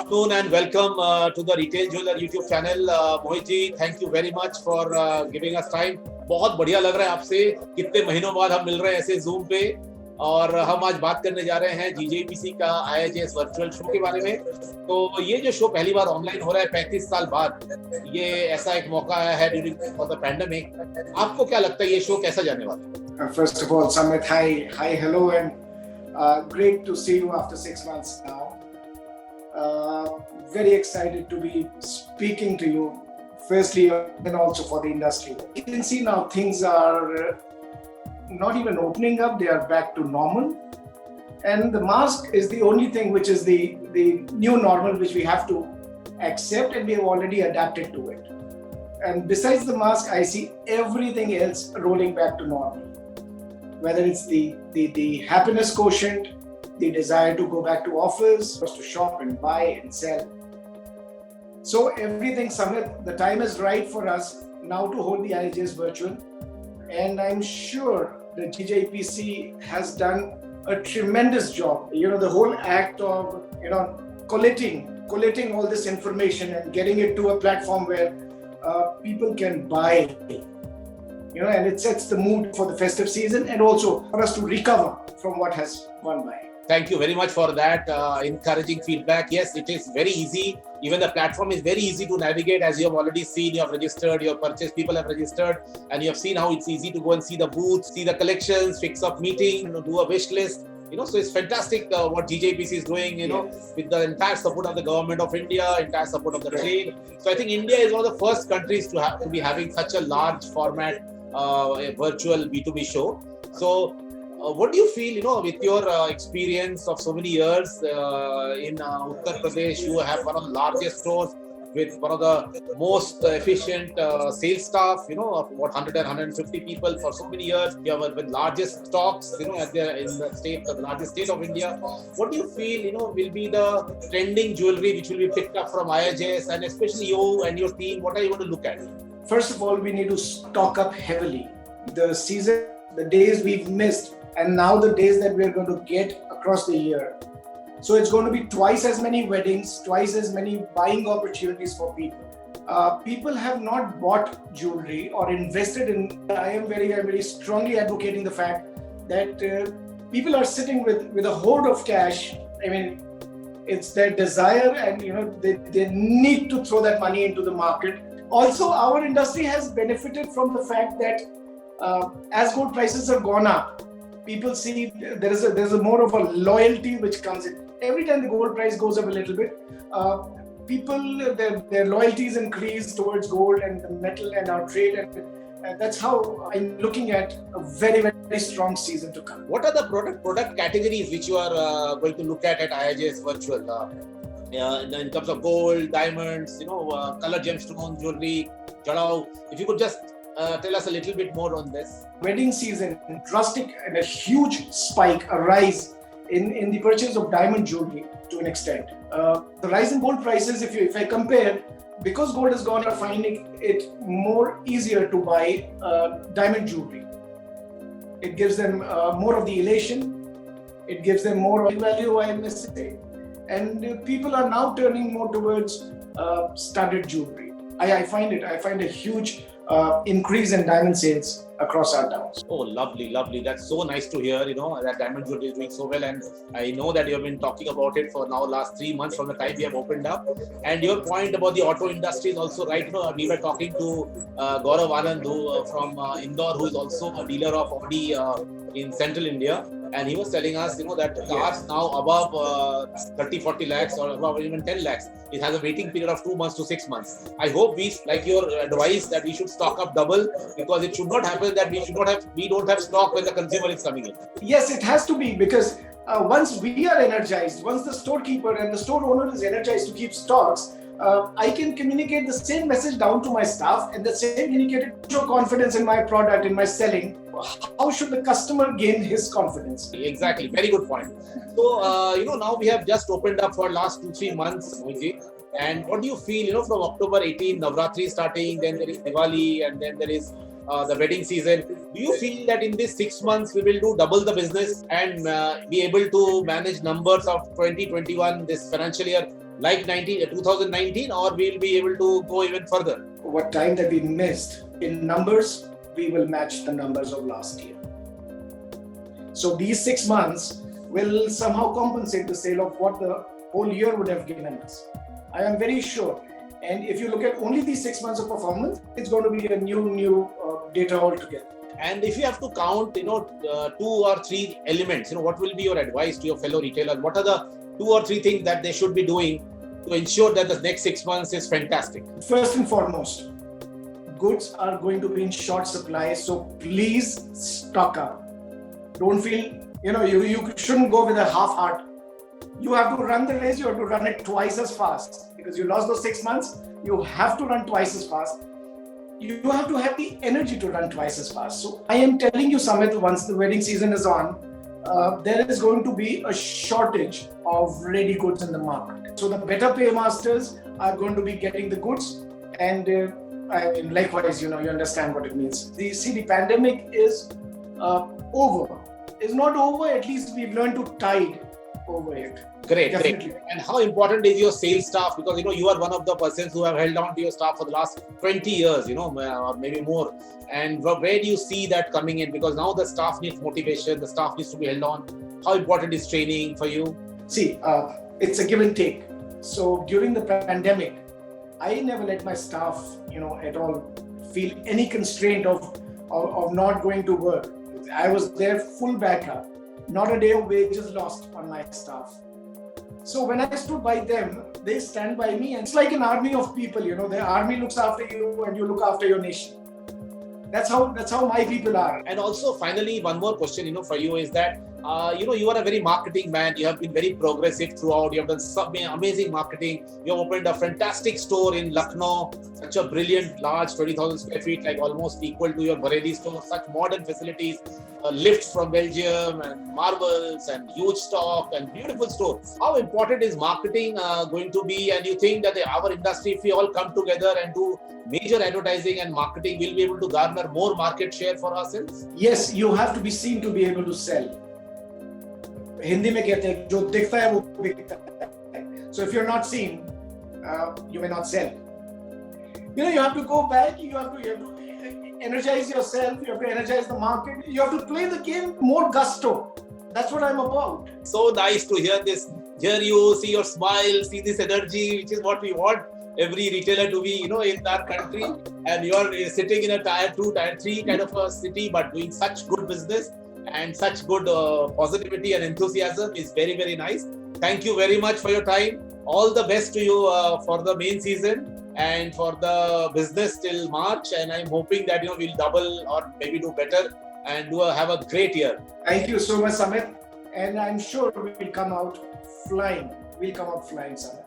afternoon and welcome to the Retail Jeweler YouTube channel. Mohit ji, thank you very much for giving us time. बहुत बढ़िया लग रहा है आपसे, कितने महीनों बाद हम मिल रहे हैं ऐसे Zoom पे और हम आज बात करने जा रहे हैं GJPC का IIJS वर्चुअल शो के बारे में। तो ये जो शो पहली बार ऑनलाइन हो रहा है 35 साल बाद, ये ऐसा एक मौका है ड्यूरिंग फॉर द पैंडेमिक। आपको क्या लगता है ये शो कैसा जाने वाला है? First of all, Samit, hi, hello, and great to see you after 6 months now. Very excited to be speaking to you, firstly, and also for the industry. You can see now things are not even opening up, they are back to normal. And the mask is the only thing which is the new normal which we have to accept, and we have already adapted to it. And besides the mask, I see everything else rolling back to normal. Whether it's the happiness quotient, the desire to go back to office, to shop and buy and sell. So everything, Samit, the time is right for us now to hold the IIJS virtual. And I'm sure the GJPC has done a tremendous job. You know, the whole act of, collating all this information and getting it to a platform where people can buy, and it sets the mood for the festive season and also for us to recover from what has gone by. Thank you very much for that encouraging feedback. Yes, it is very easy. Even the platform is very easy to navigate, as you have already seen. You have registered, you have purchased, people have registered, and you have seen how it's easy to go and see the booths, see the collections, fix up meeting, do a wish list. So it's fantastic what GJPC is doing, Yes. with the entire support of the government of India, entire support of the trade. So I think India is one of the first countries to be having such a large format a virtual B2B show. So what do you feel, with your experience of so many years in Uttar Pradesh? You have one of the largest stores with one of the most efficient sales staff, of what 100 and 150 people for so many years. You have the largest stocks, in the state, the largest state of India. What do you feel, will be the trending jewelry which will be picked up from IIJS, and especially you and your team? What are you going to look at? First of all, we need to stock up heavily. The season, the days we've missed, and now the days that we're going to get across the year. So it's going to be twice as many weddings, twice as many buying opportunities for people. People have not bought jewelry or invested in. I am very, very strongly advocating the fact that people are sitting with a hoard of cash. I mean, it's their desire, and they need to throw that money into the market. Also, our industry has benefited from the fact that as gold prices have gone up, people see there's a more of a loyalty which comes in. Every time the gold price goes up a little bit, people, their loyalties increase towards gold and the metal and our trade, and that's how I'm looking at a very, very strong season to come. What are the product categories which you are going to look at IIJS virtual? In terms of gold, diamonds, color gemstone jewelry, jadao. If you could just tell us a little bit more on this. Wedding season, drastic and a huge spike, a rise in the purchase of diamond jewelry to an extent. The rise in gold prices, if I compare, because gold has gone, are finding it more easier to buy diamond jewelry. It gives them more of the elation. It gives them more value, I must say. And people are now turning more towards studded jewelry. I find a huge increase in diamond sales across our towns. Oh, lovely. That's so nice to hear, that diamond jewelry is doing so well. And I know that you have been talking about it for now last 3 months from the time we have opened up. And your point about the auto industry is also right. We were talking to Gaurav Anand from Indore, who is also a dealer of Audi in central India. And he was telling us, that cars now above 30-40 lakhs or above even 10 lakhs, it has a waiting period of 2 months to 6 months. I hope we, like your advice, that we should stock up double, because it should not happen that we don't have stock when the consumer is coming in. Yes, it has to be, because once we are energized, once the storekeeper and the store owner is energized to keep stocks, I can communicate the same message down to my staff, and the same communicated show confidence in my product, in my selling. How should the customer gain his confidence? Exactly, very good point. So, now we have just opened up for last 2-3 months, Mohit. And what do you feel, from October 18, Navratri starting, then there is Diwali, and then there is the wedding season. Do you feel that in these 6 months we will do double the business and be able to manage numbers of 2021, this financial year, like 2019, or we'll be able to go even further? What time that we missed in numbers, we will match the numbers of last year. So these 6 months will somehow compensate the sale of what the whole year would have given us. I am very sure. And if you look at only these 6 months of performance, it's going to be a new data altogether. And if you have to count, 2 or 3 elements, what will be your advice to your fellow retailers? What are the 2 or 3 things that they should be doing to ensure that the next 6 months is fantastic? First and foremost, goods are going to be in short supply, so please stock up. Don't feel, you shouldn't go with a half heart. You have to run the race, you have to run it twice as fast, because you lost those 6 months. You have to run twice as fast. You have to have the energy to run twice as fast. So I am telling you, Samit, once the wedding season is on, there is going to be a shortage of ready goods in the market. So the better paymasters are going to be getting the goods, and likewise, you understand what it means. The pandemic is over. It's not over. At least we've learned to tide over it. Great. Definitely. And how important is your sales staff? Because you are one of the persons who have held on to your staff for the last 20 years, or maybe more. And where do you see that coming in? Because now the staff needs motivation, the staff needs to be held on. How important is training for you? See, it's a give and take. So during the pandemic, I never let my staff, at all feel any constraint of not going to work. I was their full backup. Not a day of wages lost on my staff. So when I stood by them, they stand by me, and it's like an army of people. The army looks after you, and you look after your nation. That's how my people are. And also, finally, one more question, for you is that, you are a very marketing man. You have been very progressive throughout. You have done some amazing marketing. You have opened a fantastic store in Lucknow, such a brilliant, large 20,000 square feet, like almost equal to your Bareilly store, such modern facilities, lifts from Belgium and marbles and huge stock and beautiful store. How important is marketing going to be? And you think that our industry, if we all come together and do major advertising and marketing, will be able to garner more market share for ourselves? Yes, you have to be seen to be able to sell. Hindi में कहते हैं जो दिखता है वो बिकता है. So if you're not seen, you may not sell. You have to go back. You have to energize yourself. You have to energize the market. You have to play the game more gusto. That's what I'm about. So nice to hear this. Hear you, see your smile, see this energy, which is what we want every retailer to be, in our country. And you're sitting in a tier 2, tier 3 kind of a city, but doing such good business and such good positivity and enthusiasm is very, very nice. Thank you very much for your time. All the best to you for the main season and for the business till March. And I'm hoping that we'll double or maybe do better and have a great year. Thank you so much, Samit. And I'm sure we'll come out flying. We'll come out flying, Samit.